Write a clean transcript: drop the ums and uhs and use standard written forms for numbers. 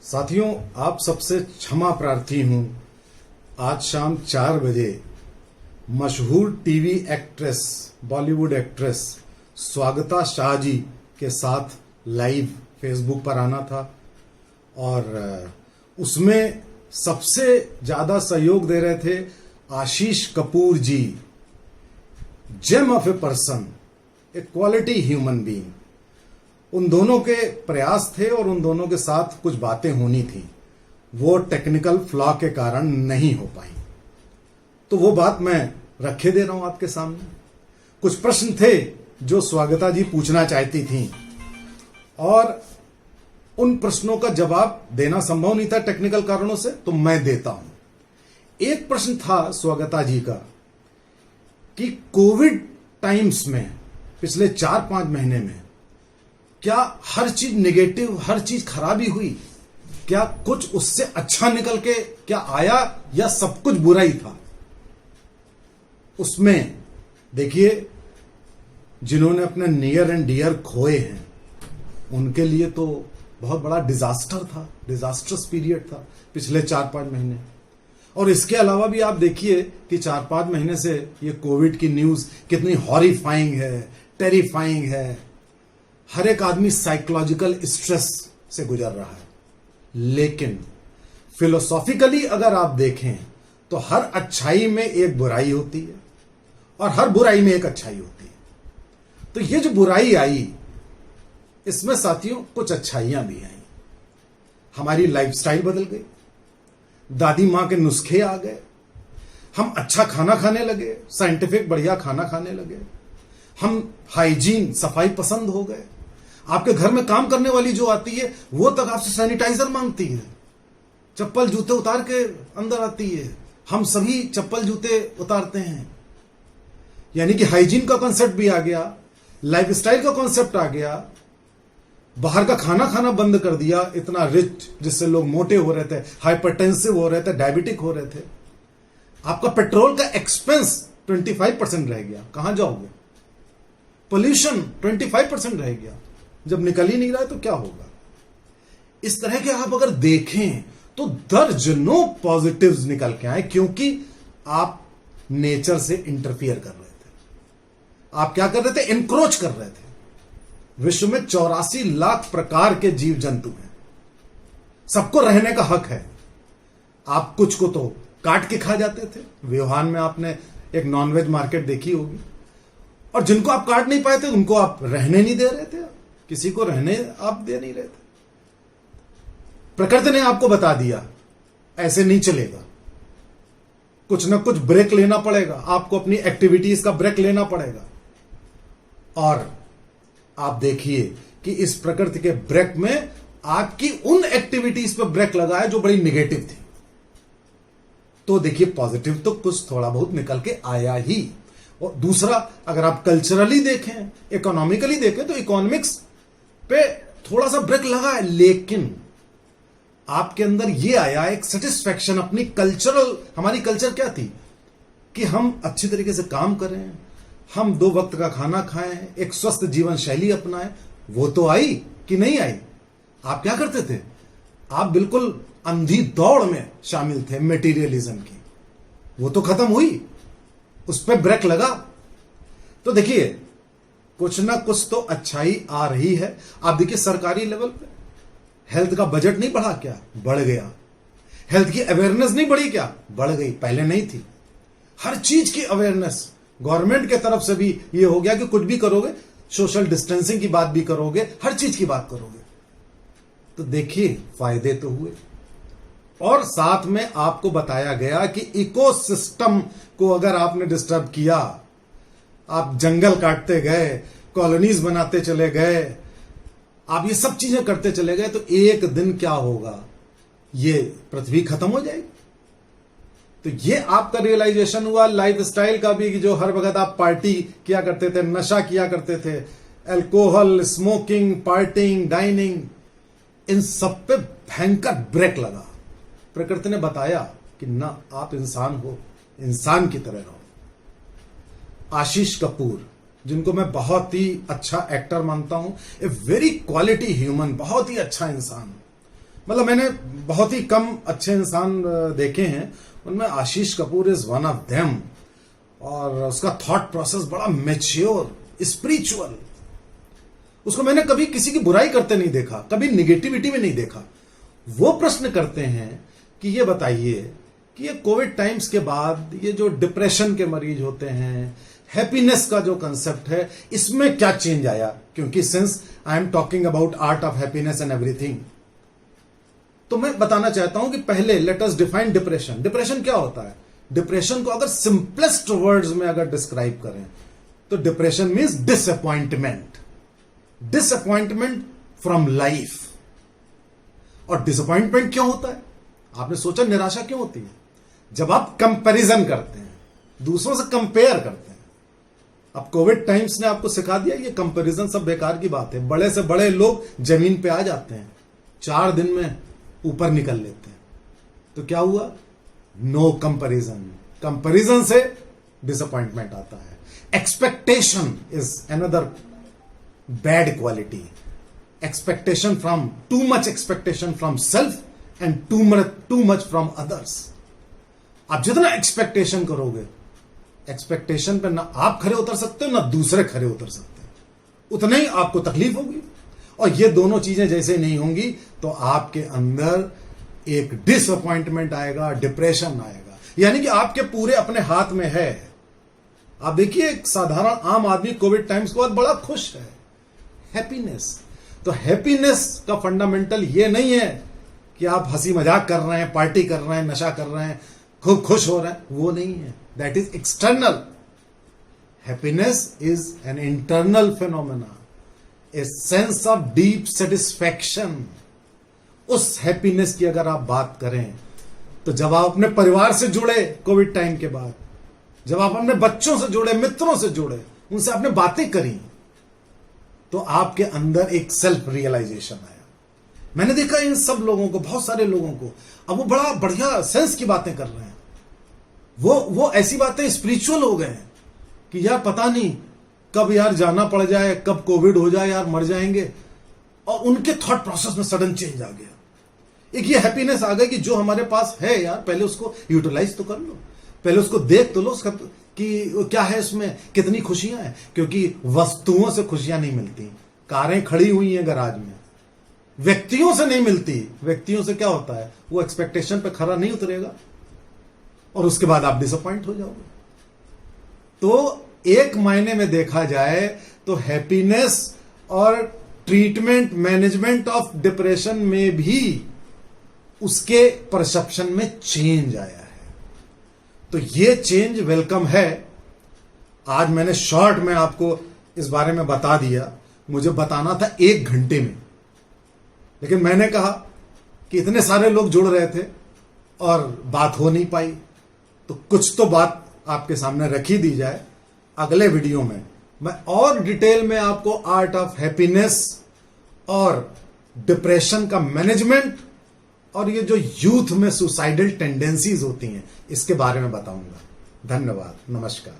साथियों, आप सबसे क्षमा प्रार्थी हूं। आज शाम 4 बजे मशहूर टीवी एक्ट्रेस, बॉलीवुड एक्ट्रेस स्वागता शाह जी के साथ लाइव फेसबुक पर आना था और उसमें सबसे ज्यादा सहयोग दे रहे थे Ashish Kapoor ji, gem of a person, a quality human being. उन दोनों के प्रयास थे और उन दोनों के साथ कुछ बातें होनी थी, वो टेक्निकल फ्लॉ के कारण नहीं हो पाई। तो वो बात मैं रखे दे रहा हूं आपके सामने। कुछ प्रश्न थे जो स्वागता जी पूछना चाहती थी और उन प्रश्नों का जवाब देना संभव नहीं था टेक्निकल कारणों से, तो मैं देता हूं। एक प्रश्न था स्वागता जी का कि कोविड टाइम्स में पिछले 4-5 महीने में क्या हर चीज नेगेटिव, हर चीज खराबी हुई? क्या कुछ उससे अच्छा निकल के क्या आया या सब कुछ बुरा ही था? उसमें देखिए, जिन्होंने अपने नियर एंड डियर खोए हैं उनके लिए तो बहुत बड़ा डिजास्टर था, डिजास्टर्स पीरियड था पिछले 4-5 महीने। और इसके अलावा भी आप देखिए कि 4-5 महीने से ये कोविड की न्यूज कितनी हॉरिफाइंग है, टेरिफाइंग है। हर एक आदमी साइकोलॉजिकल स्ट्रेस से गुजर रहा है। लेकिन फिलोसॉफिकली अगर आप देखें तो हर अच्छाई में एक बुराई होती है और हर बुराई में एक अच्छाई होती है। तो ये जो बुराई आई, इसमें साथियों कुछ अच्छाइयां भी आई। हमारी लाइफस्टाइल बदल गई, दादी मां के नुस्खे आ गए, हम अच्छा खाना खाने लगे, साइंटिफिक बढ़िया खाना खाने लगे, हम हाइजीन, सफाई पसंद हो गए। आपके घर में काम करने वाली जो आती है वो तक आपसे सैनिटाइजर मांगती है, चप्पल जूते उतार के अंदर आती है। हम सभी चप्पल जूते उतारते हैं, यानी कि हाइजीन का कॉन्सेप्ट भी आ गया, लाइफस्टाइल का कॉन्सेप्ट आ गया। बाहर का खाना खाना बंद कर दिया, इतना रिच जिससे लोग मोटे हो रहे थे, हाइपरटेंसिव हो रहे थे, डायबिटिक हो रहे थे। आपका पेट्रोल का एक्सपेंस 25% रह गया, कहां जाओगे? पोल्यूशन 25% रह गया, जब निकल ही नहीं रहा है तो क्या होगा? इस तरह के आप अगर देखें तो दर्जनों पॉजिटिव्स निकल के आए, क्योंकि आप नेचर से इंटरफियर कर रहे थे। आप क्या कर रहे थे? एनक्रोच कर रहे थे। विश्व में 84 लाख प्रकार के जीव जंतु हैं, सबको रहने का हक है। आप कुछ को तो काट के खा जाते थे। वुहान में आपने एक नॉनवेज मार्केट देखी होगी, और जिनको आप काट नहीं पाए थे उनको आप रहने नहीं दे रहे थे। किसी को रहने आप दे नहीं रहे थे। प्रकृति ने आपको बता दिया ऐसे नहीं चलेगा, कुछ ना कुछ ब्रेक लेना पड़ेगा, आपको अपनी एक्टिविटीज का ब्रेक लेना पड़ेगा। और आप देखिए कि इस प्रकृति के ब्रेक में आपकी उन एक्टिविटीज पर ब्रेक लगा है जो बड़ी निगेटिव थी। तो देखिए, पॉजिटिव तो कुछ थोड़ा बहुत निकल के आया ही। और दूसरा, अगर आप कल्चरली देखें, इकोनॉमिकली देखें, तो इकोनॉमिक्स पे थोड़ा सा ब्रेक लगा है, लेकिन आपके अंदर ये आया एक सेटिस्फैक्शन अपनी कल्चरल। हमारी कल्चर क्या थी कि हम अच्छी तरीके से काम करें, हम 2 वक्त का खाना खाएं, एक स्वस्थ जीवन शैली अपनाएं। वो तो आई कि नहीं आई? आप क्या करते थे? आप बिल्कुल अंधी दौड़ में शामिल थे मेटीरियलिज्म की। वो तो खत्म हुई, उस पर ब्रेक लगा। तो देखिए, कुछ ना कुछ तो अच्छाई आ रही है। आप देखिए, सरकारी लेवल पे हेल्थ का बजट नहीं बढ़ा क्या? बढ़ गया। हेल्थ की अवेयरनेस नहीं बढ़ी क्या? बढ़ गई, पहले नहीं थी। हर चीज की अवेयरनेस गवर्नमेंट की तरफ से भी ये हो गया कि कुछ भी करोगे, सोशल डिस्टेंसिंग की बात भी करोगे, हर चीज की बात करोगे। तो देखिए, फायदे तो हुए। और साथ में आपको बताया गया कि इकोसिस्टम को अगर आपने डिस्टर्ब किया, आप जंगल काटते गए, कॉलोनीज बनाते चले गए, आप ये सब चीजें करते चले गए, तो एक दिन क्या होगा? ये पृथ्वी खत्म हो जाएगी। तो ये आपका रियलाइजेशन हुआ लाइफस्टाइल का भी, कि जो हर वक्त आप पार्टी किया करते थे, नशा किया करते थे, अल्कोहल, स्मोकिंग, पार्टिंग, डाइनिंग, इन सब पे भयंकर ब्रेक लगा। प्रकृति ने बताया कि ना, आप इंसान हो, इंसान की तरह रहो। आशीष कपूर, जिनको मैं बहुत ही अच्छा एक्टर मानता हूं, ए वेरी क्वालिटी ह्यूमन, बहुत ही अच्छा इंसान, मतलब मैंने बहुत ही कम अच्छे इंसान देखे हैं, उनमें Ashish Kapoor is one of them. और उसका थॉट प्रोसेस बड़ा मैच्योर, स्पिरिचुअल। उसको मैंने कभी किसी की बुराई करते नहीं देखा, कभी निगेटिविटी में नहीं देखा। वो प्रश्न करते हैं कि ये बताइए कि ये कोविड टाइम्स के बाद ये जो डिप्रेशन के मरीज होते हैं, हैप्पीनेस का जो कंसेप्ट है, इसमें क्या चेंज आया? क्योंकि since I am talking about art of happiness and everything, तो मैं बताना चाहता हूं कि पहले let us define depression. Depression क्या होता है? डिप्रेशन को अगर सिंपलेस्ट वर्ड्स में अगर डिस्क्राइब करें तो depression means disappointment, disappointment from life. और डिसअपॉइंटमेंट क्यों होता है? आपने सोचा निराशा क्यों होती है? जब आप कंपैरिजन करते हैं, दूसरों से कंपेयर करते हैं। अब कोविड टाइम्स ने आपको सिखा दिया ये कंपैरिजन सब बेकार की बात है। बड़े से बड़े लोग जमीन पे आ जाते हैं, 4 दिन में ऊपर निकल लेते हैं। तो क्या हुआ? No comparison. कंपैरिजन से डिसअपॉइंटमेंट आता है। Expectation is another bad quality. Expectation from too much expectation from self and too much from others. आप जितना एक्सपेक्टेशन करोगे, एक्सपेक्टेशन पे ना आप खरे उतर सकते हो ना दूसरे खरे उतर सकते हैं, उतना ही आपको तकलीफ होगी। और ये दोनों चीजें जैसे नहीं होंगी तो आपके अंदर एक डिसअपॉइंटमेंट आएगा, डिप्रेशन आएगा। यानी कि आपके पूरे अपने हाथ में है। आप देखिए एक साधारण आम आदमी कोविड टाइम्स के बाद बड़ा खुश है। हैप्पीनेस। तो हैप्पीनेस का फंडामेंटल ये नहीं है कि आप हंसी मजाक कर रहे हैं, पार्टी कर रहे हैं, नशा कर रहे हैं, खूब खुश हो रहे हैं, वो नहीं है। That is external. Happiness is an internal phenomena, a sense of deep satisfaction. उस हैप्पीनेस की अगर आप बात करें तो जब आप अपने परिवार से जुड़े कोविड टाइम के बाद, जब आप अपने बच्चों से जुड़े, मित्रों से जुड़े, उनसे आपने बातें करी, तो आपके अंदर एक सेल्फ रियलाइजेशन आया। मैंने देखा इन सब लोगों को, बहुत सारे लोगों को, अब वो बड़ा बढ़िया सेंस की बातें कर रहे हैं। वो ऐसी बातें स्पिरिचुअल हो गए हैं कि यार पता नहीं कब यार जाना पड़ जाए, कब कोविड हो जाए, यार मर जाएंगे। और उनके थॉट प्रोसेस में सडन चेंज आ गया। एक ये हैप्पीनेस आ गई कि जो हमारे पास है यार, पहले उसको यूटिलाइज तो कर लो, पहले उसको देख तो लो उसका कि क्या है उसमें, कितनी खुशियां हैं। क्योंकि वस्तुओं से खुशियां नहीं मिलती। कारें खड़ी हुई हैं गराज में, व्यक्तियों से नहीं मिलती। व्यक्तियों से क्या होता है, वो एक्सपेक्टेशन पे खरा नहीं उतरेगा और उसके बाद आप डिसअपॉइंट हो जाओगे। तो एक मायने में देखा जाए तो हैप्पीनेस और ट्रीटमेंट, मैनेजमेंट ऑफ डिप्रेशन में भी उसके परसेप्शन में चेंज आया है। तो ये चेंज वेलकम है। आज मैंने शॉर्ट में आपको इस बारे में बता दिया। मुझे बताना था 1 घंटे में, लेकिन मैंने कहा कि इतने सारे लोग जुड़ रहे थे और बात हो नहीं पाई, तो कुछ तो बात आपके सामने रखी दी जाए। अगले वीडियो में मैं और डिटेल में आपको आर्ट ऑफ हैप्पीनेस और डिप्रेशन का मैनेजमेंट और ये जो यूथ में सुसाइडल टेंडेंसीज होती हैं, इसके बारे में बताऊंगा। धन्यवाद, नमस्कार।